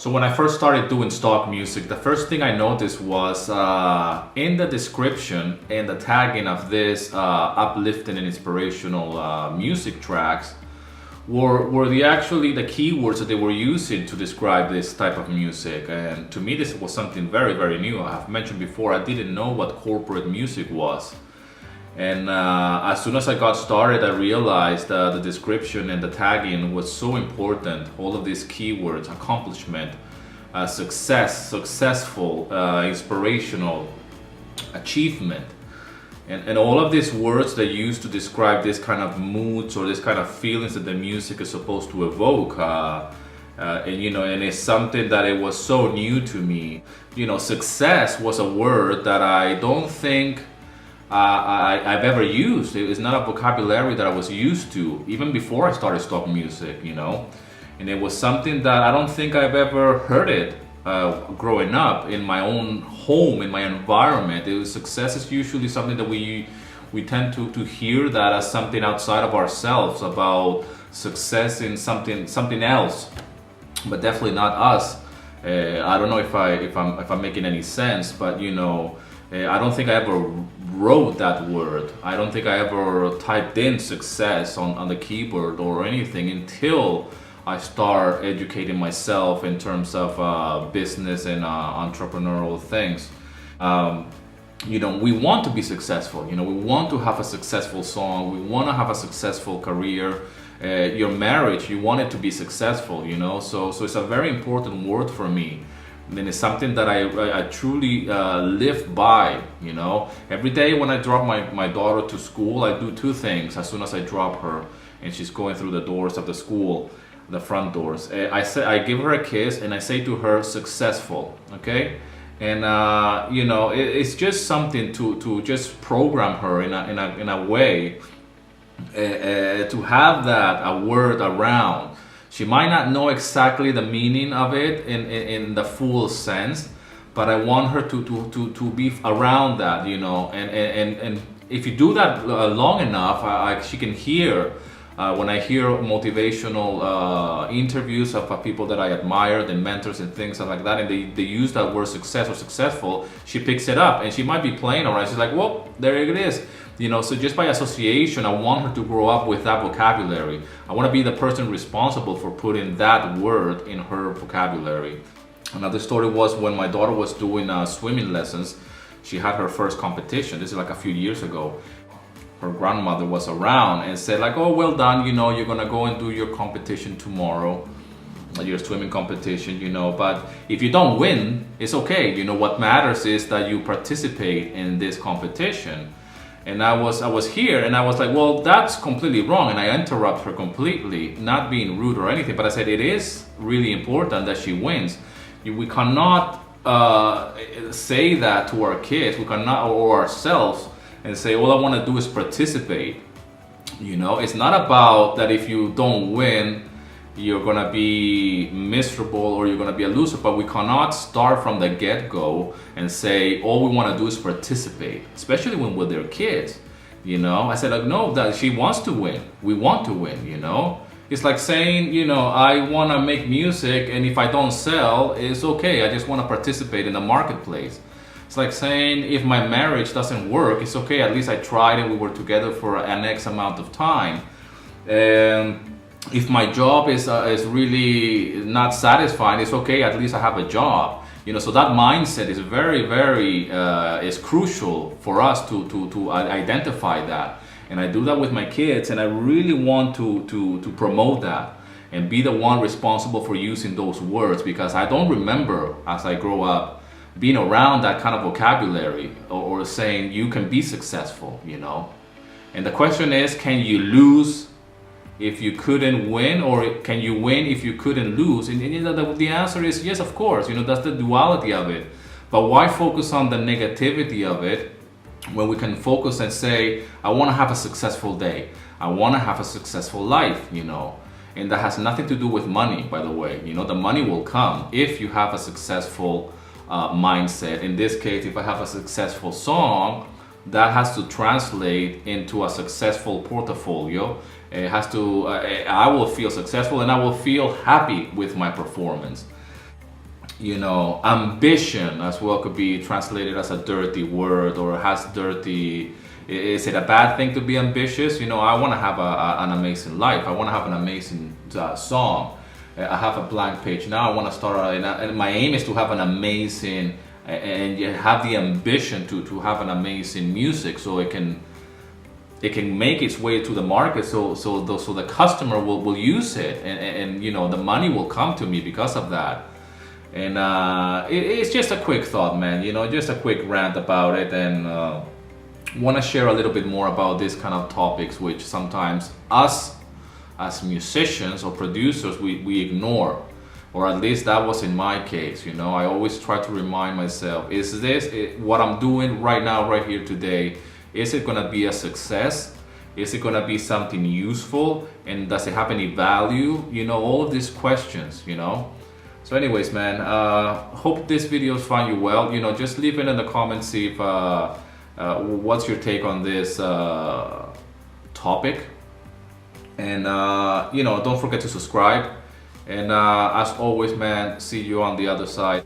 So when I first started doing stock music, the first thing I noticed was in the description and the tagging of this uplifting and inspirational music tracks were the keywords that they were using to describe this type of music. And to me, this was something very, very new. I have mentioned before, I didn't know what corporate music was. And as soon as I got started, I realized the description and the tagging was so important. All of these keywords: accomplishment, success, successful, inspirational, achievement, and all of these words they use to describe this kind of moods or this kind of feelings that the music is supposed to evoke. And it's something that it was so new to me. Success was a word that I don't think I've ever used. It's not a vocabulary that I was used to, even before I started stock music, And it was something that I don't think I've ever heard it growing up in my own home, in my environment. Success is usually something that we tend to hear that as something outside of ourselves, about success in something else, but definitely not us. I don't know if I'm making any sense, but I don't think I ever wrote that word. I don't think I ever typed in success on the keyboard or anything until I start educating myself in terms of business and entrepreneurial things. We want to be successful. We want to have a successful song. We want to have a successful career. Your marriage, you want it to be successful. So it's a very important word for me. And it's something that I truly live by. Every day when I drop my daughter to school, I do two things. As soon as I drop her and she's going through the doors of the school, the front doors, I give her a kiss and I say to her, successful, okay? And it's just something to just program her in a way to have a word around. She might not know exactly the meaning of it in the full sense, but I want her to be around that, and if you do that long enough, she can hear. When I hear motivational interviews of people that I admire, the mentors and things like that, and they use that word success or successful, she picks it up and she might be playing around. She's like, whoa, there it is. So just by association, I want her to grow up with that vocabulary. I want to be the person responsible for putting that word in her vocabulary. Another story was when my daughter was doing swimming lessons. She had her first competition. This is like a few years ago. Her grandmother was around and said like, oh, well done, you're gonna go and do your competition tomorrow, your swimming competition, but if you don't win, it's okay. What matters is that you participate in this competition. And I was here and I was like, well, that's completely wrong. And I interrupt her completely, not being rude or anything, but I said, it is really important that she wins. We cannot say that to our kids, we cannot, or ourselves, and say, all I want to do is participate. It's not about that if you don't win, you're going to be miserable or you're going to be a loser, but we cannot start from the get-go and say, all we want to do is participate, especially when we're their kids. I said, like, no, that she wants to win. We want to win, It's like saying, I want to make music and if I don't sell, it's okay. I just want to participate in the marketplace. It's like saying, if my marriage doesn't work, it's okay, at least I tried and we were together for an X amount of time. And if my job is really not satisfying, it's okay, at least I have a job. So that mindset is very, very is crucial for us to identify that. And I do that with my kids, and I really want to promote that and be the one responsible for using those words, because I don't remember as I grow up being around that kind of vocabulary or saying you can be successful, And the question is, can you lose if you couldn't win, or can you win if you couldn't lose? And the answer is yes, of course. That's the duality of it. But why focus on the negativity of it when we can focus and say, I want to have a successful day. I want to have a successful life, And that has nothing to do with money, by the way. The money will come if you have a successful mindset. In this case, if I have a successful song, that has to translate into a successful portfolio. It has to, I will feel successful and I will feel happy with my performance. you know, ambition as well could be translated as a dirty word, or has dirty. Is it a bad thing to be ambitious? You know, I want to have an amazing life. I want to have an amazing song. I have a blank page now. I want to start, and my aim is to have an amazing, and you have the ambition to have an amazing music, so it can make its way to the market, so the customer will use it, and you know, the money will come to me because of that. And it's just a quick thought, man, you know, just a quick rant about it, and want to share a little bit more about this kind of topics, which sometimes us as musicians or producers, we ignore, or at least that was in my case. You know, I always try to remind myself, is this what I'm doing right now, right here today, is it gonna be a success? Is it gonna be something useful? And does it have any value? You know, all of these questions, you know. So anyways, man, hope this video find you well. You know, just leave it in the comments, see if what's your take on this topic. And you know, don't forget to subscribe. And as always, man, see you on the other side.